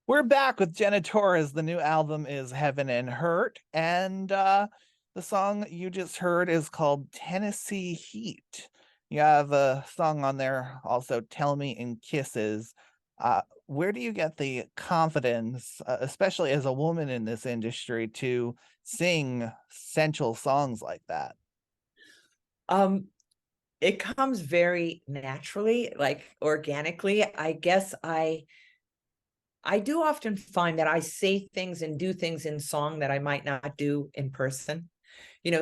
We're back with Jenna Torres. The new album is Heaven and Hurt, and the song you just heard is called Tennessee Heat. You have a song on there also, Tell Me in Kisses. Where do you get the confidence, especially as a woman in this industry, to sing sensual songs like that? Um, it comes very naturally, like organically. I guess I do often find that I say things and do things in song that I might not do in person.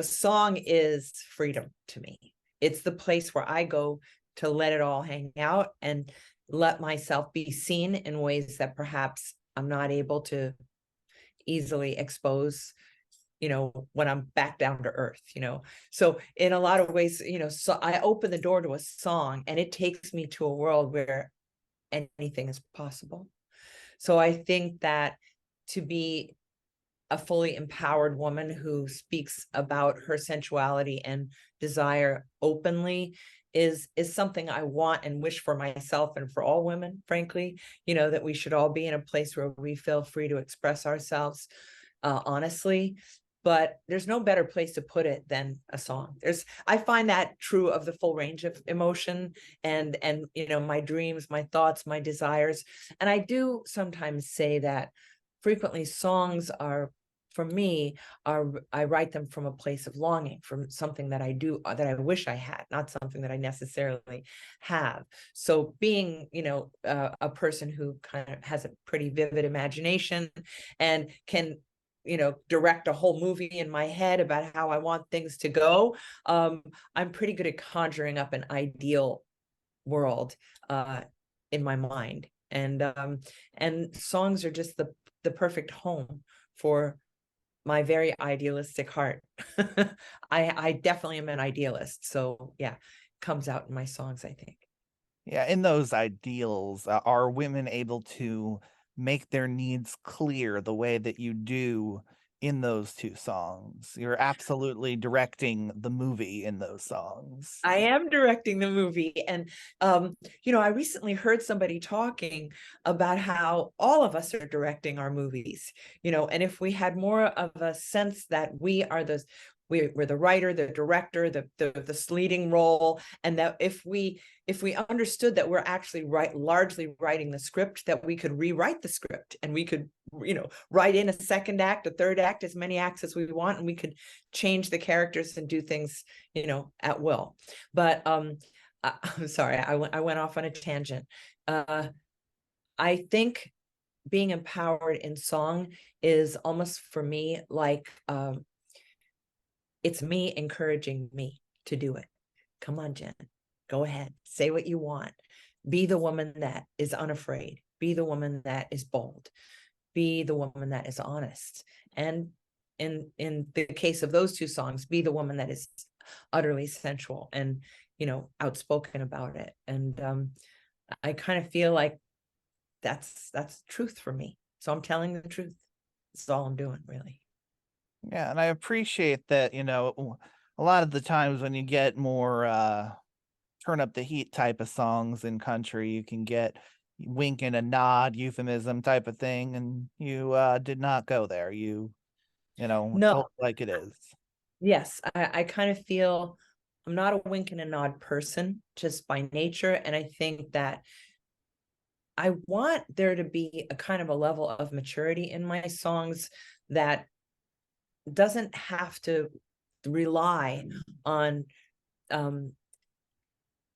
Song is freedom to me. It's the place where I go to let it all hang out and let myself be seen in ways that perhaps I'm not able to easily expose, when I'm back down to earth. So in a lot of ways, so I open the door to a song and it takes me to a world where anything is possible. So I think that to be a fully empowered woman who speaks about her sensuality and desire openly is something I want and wish for myself and for all women, frankly, that we should all be in a place where we feel free to express ourselves honestly. But there's no better place to put it than a song. I find that true of the full range of emotion and my dreams, my thoughts, my desires. And I do sometimes say that frequently songs are, for me, I write them from a place of longing, from something that I do, that I wish I had, not something that I necessarily have. So being, a person who kind of has a pretty vivid imagination and can, direct a whole movie in my head about how I want things to go, I'm pretty good at conjuring up an ideal world in my mind. And songs are just the perfect home for my very idealistic heart. I definitely am an idealist. So yeah, comes out in my songs, I think. Yeah, in those ideals, are women able to make their needs clear the way that you do in those 2 songs? You're absolutely directing the movie in those songs. I am directing the movie. And, I recently heard somebody talking about how all of us are directing our movies, and if we had more of a sense that we're the writer, the director, the leading role, and that if we understood that we're actually largely writing the script, that we could rewrite the script and we could, write in a second act, a third act, as many acts as we want, and we could change the characters and do things, at will. But I'm sorry, I went off on a tangent. I think being empowered in song is almost, for me, like it's me encouraging me to do it. Come on, Jen, go ahead, say what you want. Be the woman that is unafraid. Be the woman that is bold. Be the woman that is honest. And in the case of those 2 songs, be the woman that is utterly sensual and, outspoken about it. And I kind of feel like that's truth for me. So I'm telling the truth. That's all I'm doing, really. Yeah, and I appreciate that, a lot of the times when you get more, turn up the heat type of songs in country, you can get wink and a nod, euphemism type of thing, and you, did not go there. You No, told it like it is. yes, I kind of feel I'm not a wink and a nod person just by nature. And I think that I want there to be a kind of a level of maturity in my songs that doesn't have to rely on um,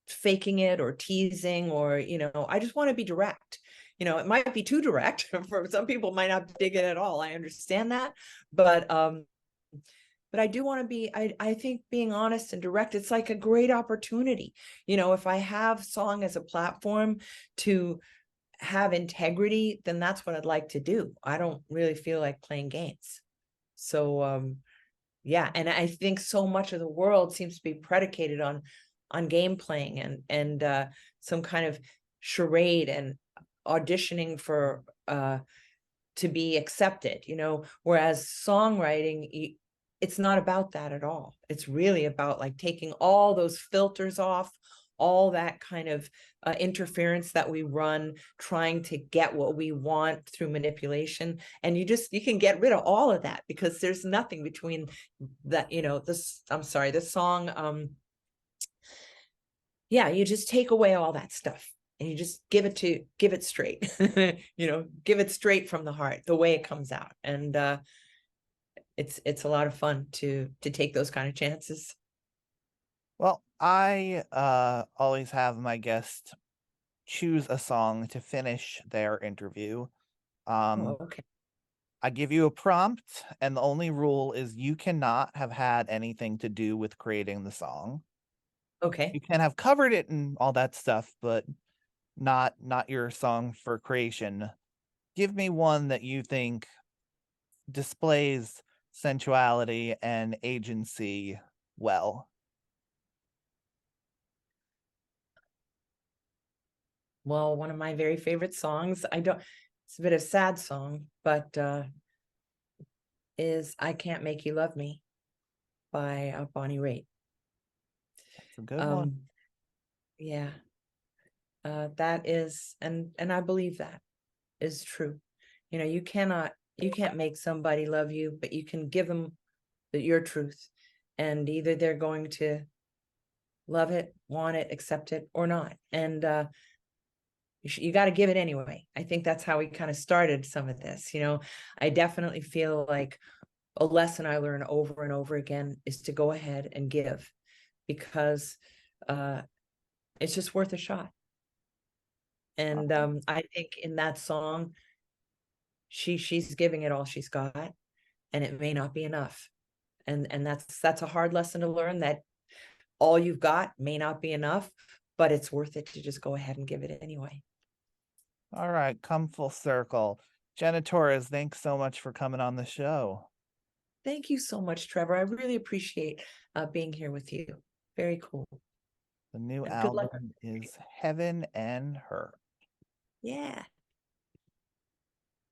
faking it or teasing, or, I just want to be direct. It might be too direct for some people, might not dig it at all. I understand that. But I do want to be, I think being honest and direct, it's like a great opportunity. If I have song as a platform to have integrity, then that's what I'd like to do. I don't really feel like playing games. So yeah, and I think so much of the world seems to be predicated on game playing and some kind of charade and auditioning for to be accepted, whereas songwriting, it's not about that at all. It's really about like taking all those filters off, all that kind of interference that we run trying to get what we want through manipulation. And you can get rid of all of that, because there's nothing between that, this, I'm sorry, this song, yeah, you just take away all that stuff and you just give it straight, give it straight from the heart, the way it comes out. And it's a lot of fun to take those kind of chances. Well, I always have my guest choose a song to finish their interview. Oh, Um, okay. I give you a prompt, and the only rule is you cannot have had anything to do with creating the song. Okay. You can have covered it and all that stuff, but not your song for creation. Give me one that you think displays sensuality and agency well. Well, one of my very favorite songs, it's a bit of a sad song, but is I Can't Make You Love Me by Bonnie Raitt. It's a good one. Um, yeah, that is, and I believe that is true. You can't make somebody love you, but you can give them your truth, and either they're going to love it, want it, accept it, or not. And you got to give it anyway. I think that's how we kind of started some of this. I definitely feel like a lesson I learn over and over again is to go ahead and give, because uh, it's just worth a shot. And Uh-huh. I think in that song, she's giving it all she's got, and it may not be enough. And that's a hard lesson to learn, that all you've got may not be enough, but it's worth it to just go ahead and give it anyway. All right, come full circle. Jenna Torres, thanks so much for coming on the show. Thank you so much, Trevor. I really appreciate being here with you. Very cool. The new And good luck. album is Heaven and Her. Yeah.